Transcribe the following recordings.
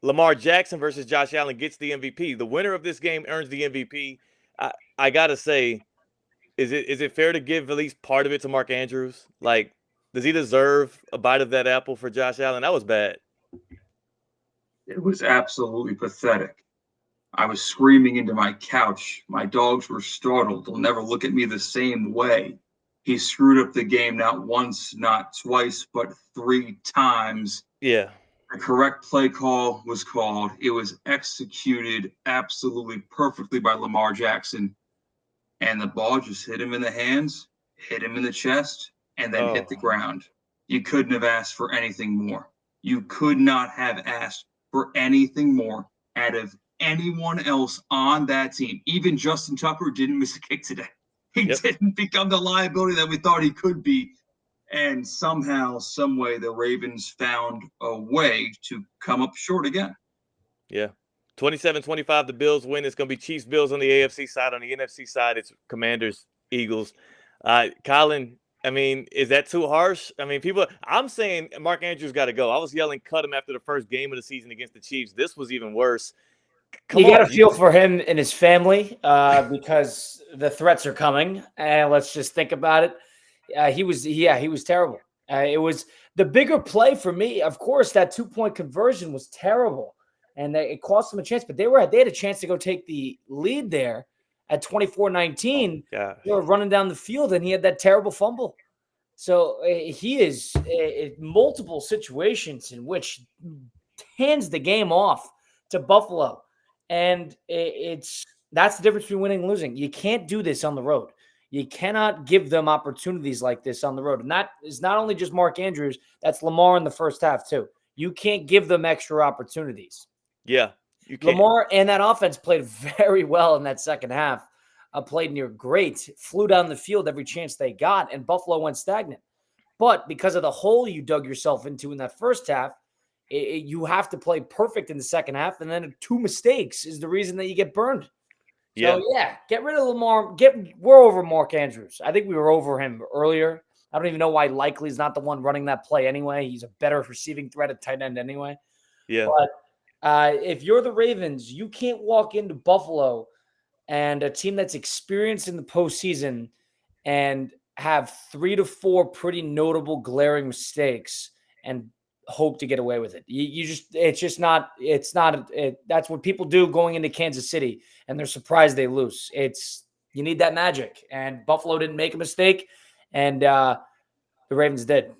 Lamar Jackson versus Josh Allen gets the MVP. The winner of this game earns the MVP. I gotta say, is it fair to give at least part of it to Mark Andrews? Like, does he deserve a bite of that apple for Josh Allen? That was bad. It was absolutely pathetic. I was screaming into my couch. My dogs were startled. They'll never look at me the same way. He screwed up the game not once, not twice, but three times. Yeah. The correct play call was called. It was executed absolutely perfectly by Lamar Jackson. And the ball just hit him in the hands, hit him in the chest, and then hit Oh, the ground. You couldn't have asked for anything more. You could not have asked for anything more out of anyone else on that team. Even Justin Tucker didn't miss a kick today. He yep. didn't become the liability that we thought he could be. And somehow, some way, the Ravens found a way to come up short again. Yeah. 27-25, the Bills win. It's going to be Chiefs Bills on the AFC side. On the NFC side, it's Commanders Eagles. Colin, I mean, is that too harsh? I mean, I'm saying Mark Andrews got to go. I was yelling, cut him after the first game of the season against the Chiefs. This was even worse. Come You got to on. feel for him and his family because the threats are coming. And let's just think about it. He was terrible. It was the bigger play for me. Of course, that 2-point conversion was terrible, and it cost them a chance. But they had a chance to go take the lead there at 24-19. Yeah. They were running down the field, and he had that terrible fumble. So he is multiple situations in which hands the game off to Buffalo. And that's the difference between winning and losing. You can't do this on the road. You cannot give them opportunities like this on the road. And that is not only just Mark Andrews, that's Lamar in the first half too. You can't give them extra opportunities. Yeah, you can't. Lamar and that offense played very well in that second half. Played near great, flew down the field every chance they got, and Buffalo went stagnant. But because of the hole you dug yourself into in that first half, you have to play perfect in the second half, and then 2 mistakes is the reason that you get burned. So, get rid of Lamar. We're over Mark Andrews. I think we were over him earlier. I don't even know why Likely's not the one running that play anyway. He's a better receiving threat at tight end anyway. Yeah. But if you're the Ravens, you can't walk into Buffalo and a team that's experienced in the postseason and have 3 to 4 pretty notable glaring mistakes and hope to get away with it. That's what people do going into Kansas City, and they're surprised they lose. You need that magic, and Buffalo didn't make a mistake, and the Ravens did.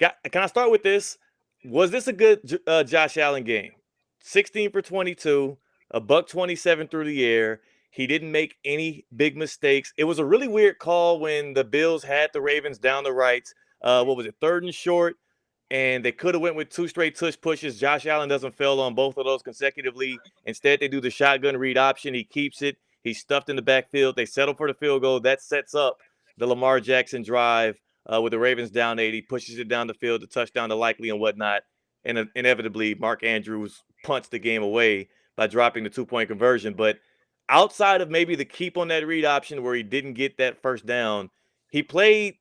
Can I start with this? Was this a good Josh Allen game? 16 for 22, $127 through the air. He didn't make any big mistakes. It was a really weird call when the Bills had the Ravens down the right. What was it, 3rd and short? And they could have went with 2 straight tush pushes. Josh Allen doesn't fail on both of those consecutively. Instead, they do the shotgun read option. He keeps it. He's stuffed in the backfield. They settle for the field goal. That sets up the Lamar Jackson drive with the Ravens down 80, pushes it down the field, the touchdown to Likely and whatnot. And inevitably, Mark Andrews punched the game away by dropping the 2-point conversion. But outside of maybe the keep on that read option where he didn't get that first down, he played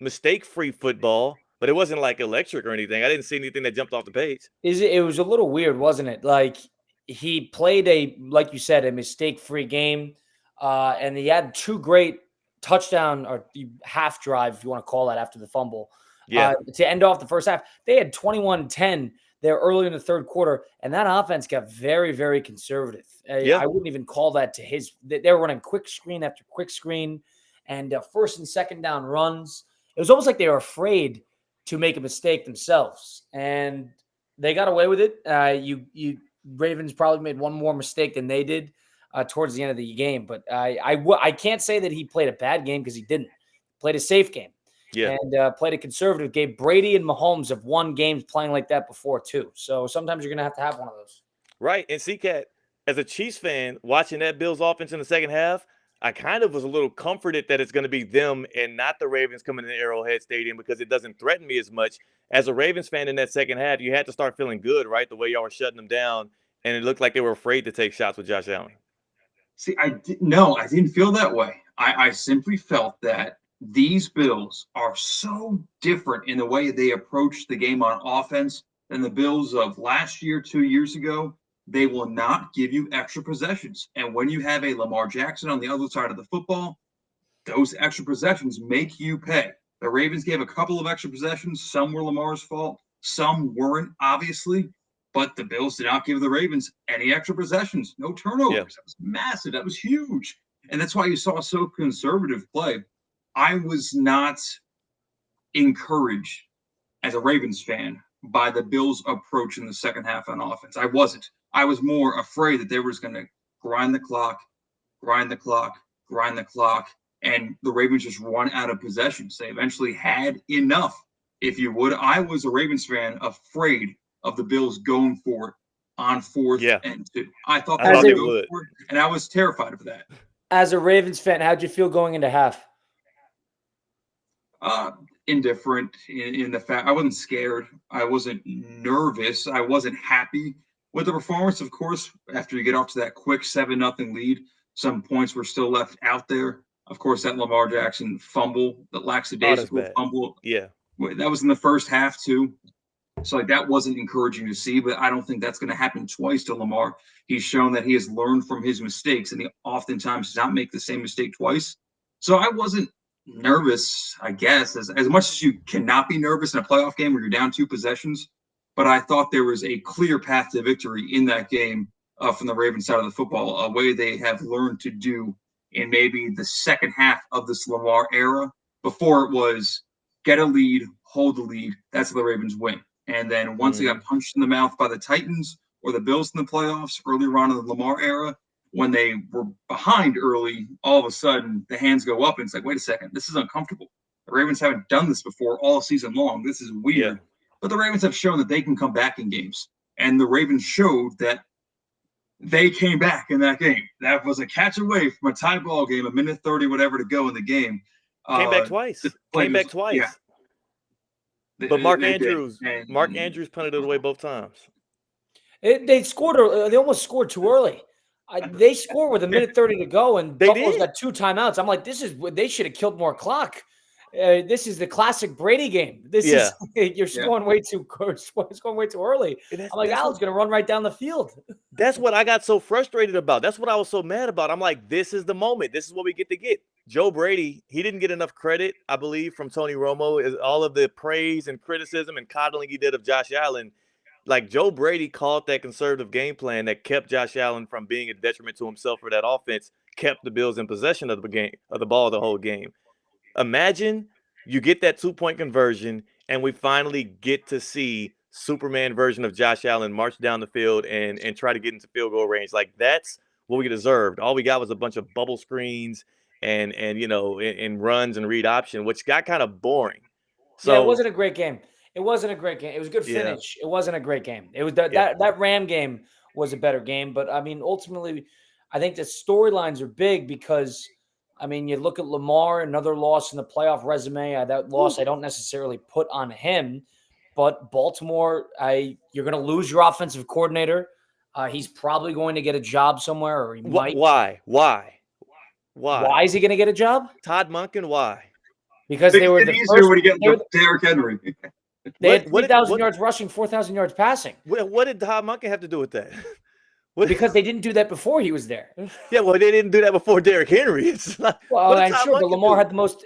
mistake-free football. But it wasn't like electric or anything. I didn't see anything that jumped off the page. It was a little weird, wasn't it? Like he played like you said, a mistake-free game, and he had 2 great touchdown or half drive, if you want to call that, after the fumble. To end off the first half. They had 21-10 there early in the third quarter, and that offense got very, very conservative. I wouldn't even call that to his. They were running quick screen after quick screen, and first and second down runs. It was almost like they were afraid to make a mistake themselves, and they got away with it. You Ravens probably made one more mistake than they did towards the end of the game, but I can't say that he played a bad game because he didn't. Played a safe game, and played a conservative game. Brady and Mahomes have won games playing like that before too, so sometimes you're going to have one of those. Right, and CCAT, as a Chiefs fan, watching that Bills offense in the second half, I kind of was a little comforted that it's going to be them and not the Ravens coming in the Arrowhead Stadium because it doesn't threaten me as much. As a Ravens fan in that second half, you had to start feeling good, right? The way y'all were shutting them down, and it looked like they were afraid to take shots with Josh Allen. See, I didn't feel that way. I simply felt that these Bills are so different in the way they approach the game on offense than the Bills of last year, 2 years ago. They will not give you extra possessions. And when you have a Lamar Jackson on the other side of the football, those extra possessions make you pay. The Ravens gave a couple of extra possessions. Some were Lamar's fault, some weren't, obviously. But the Bills did not give the Ravens any extra possessions, no Yeah. turnovers. That was massive. That was huge. And that's why you saw so conservative play. I was not encouraged as a Ravens fan by the Bills' approach in the second half on offense. I wasn't. I was more afraid that they were just going to grind the clock, grind the clock, grind the clock, and the Ravens just run out of possessions. They eventually had enough, if you would. I was a Ravens fan afraid of the Bills going for it on 4th Yeah. and 2. I thought I they thought would they go would. for it, and I was terrified of that. As a Ravens fan, how'd you feel going into half? Indifferent in the fact I wasn't scared. I wasn't nervous. I wasn't happy with the performance. Of course, after you get off to that quick 7-0 lead, some points were still left out there. Of course, that Lamar Jackson fumble, that Oh, that's lackadaisical bad. fumble, Yeah. that was in the first half too. So like that wasn't encouraging to see, but I don't think that's going to happen twice to Lamar. He's shown that he has learned from his mistakes, and he oftentimes does not make the same mistake twice. So I wasn't nervous, I guess, as much as you cannot be nervous in a playoff game where you're down 2 possessions. But I thought there was a clear path to victory in that game from the Ravens side of the football, a way they have learned to do in maybe the second half of this Lamar era. Before it was get a lead, hold the lead. That's how the Ravens win. And then once they got punched in the mouth by the Titans or the Bills in the playoffs earlier on in the Lamar era, when they were behind early, all of a sudden the hands go up and it's like, wait a second, this is uncomfortable. The Ravens haven't done this before all season long. This is weird. Yeah. But the Ravens have shown that they can come back in games. And the Ravens showed that they came back in that game. That was a catch away from a tie ball game, a minute 30, whatever to go in the game. Came back twice. Came back twice. Yeah. But Mark They did. Andrews punted it away both times. They scored. They almost scored too early. They scored with a minute 30 to go, and They Buffalo's did. got 2 timeouts. I'm like, they should have killed more clock. This is the classic Brady game. This is you're scoring way too early. I'm like, Al's going to run right down the field. That's what I got so frustrated about. That's what I was so mad about. I'm like, this is the moment. This is what we get to get. Joe Brady, he didn't get enough credit, I believe, from Tony Romo. Is all of the praise and criticism and coddling he did of Josh Allen. Like, Joe Brady called that conservative game plan that kept Josh Allen from being a detriment to himself for that offense, kept the Bills in possession of the game, of the ball the whole game. Imagine you get that 2-point conversion and we finally get to see Superman version of Josh Allen march down the field and try to get into field goal range. Like, that's what we deserved. All we got was a bunch of bubble screens and runs and read option, which got kind of boring. So yeah, it wasn't a great game. It wasn't a great game. It was a good finish. It wasn't a great game. It was that Ram game was a better game. But I mean, ultimately, I think the storylines are big because, I mean, you look at Lamar, another loss in the playoff resume. That loss I don't necessarily put on him, but Baltimore, you're going to lose your offensive coordinator. He's probably going to get a job somewhere, or he might. Why? Why is he going to get a job? Todd Monken, why? Because they were the easier first. when you get Derrick Henry. They had 3,000 yards rushing, 4,000 yards passing. What did Todd Monken have to do with that? Because they didn't do that before he was there. Yeah, well, they didn't do that before Derrick Henry. It's like, well, I'm sure, but Lamar had the most.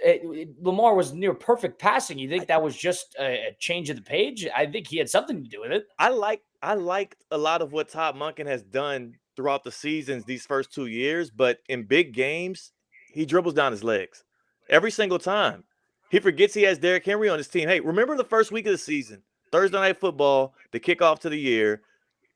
Lamar was near perfect passing. You think that was just a change of the page? I think he had something to do with it. I liked a lot of what Todd Monken has done throughout the seasons these first 2 years, but in big games, he dribbles down his legs every single time. He forgets he has Derrick Henry on his team. Hey, remember the first week of the season, Thursday Night Football, the kickoff to the year,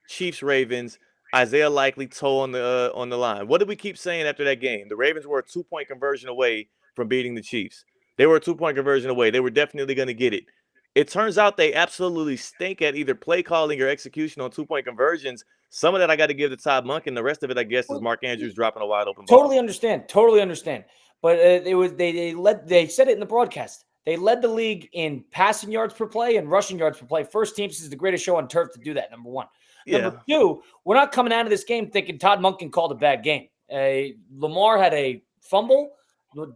Chiefs Ravens. Isaiah Likely toe on the line. What did we keep saying after that game? The Ravens were a 2-point conversion away from beating the Chiefs. They were a 2-point conversion away. They were definitely going to get it. It turns out they absolutely stink at either play calling or execution on 2-point conversions. Some of that I got to give to Todd Monken. The rest of it, I guess, is Mark Andrews dropping a wide open ball. Totally understand. But they said it in the broadcast. They led the league in passing yards per play and rushing yards per play. First team, this is the greatest show on turf to do that, number one. Number two, we're not coming out of this game thinking Todd Monken called a bad game. Lamar had a fumble.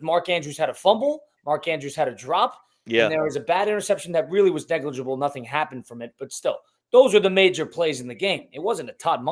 Mark Andrews had a fumble. Mark Andrews had a drop. Yeah. And there was a bad interception that really was negligible. Nothing happened from it, but still. Those are the major plays in the game. It wasn't a Todd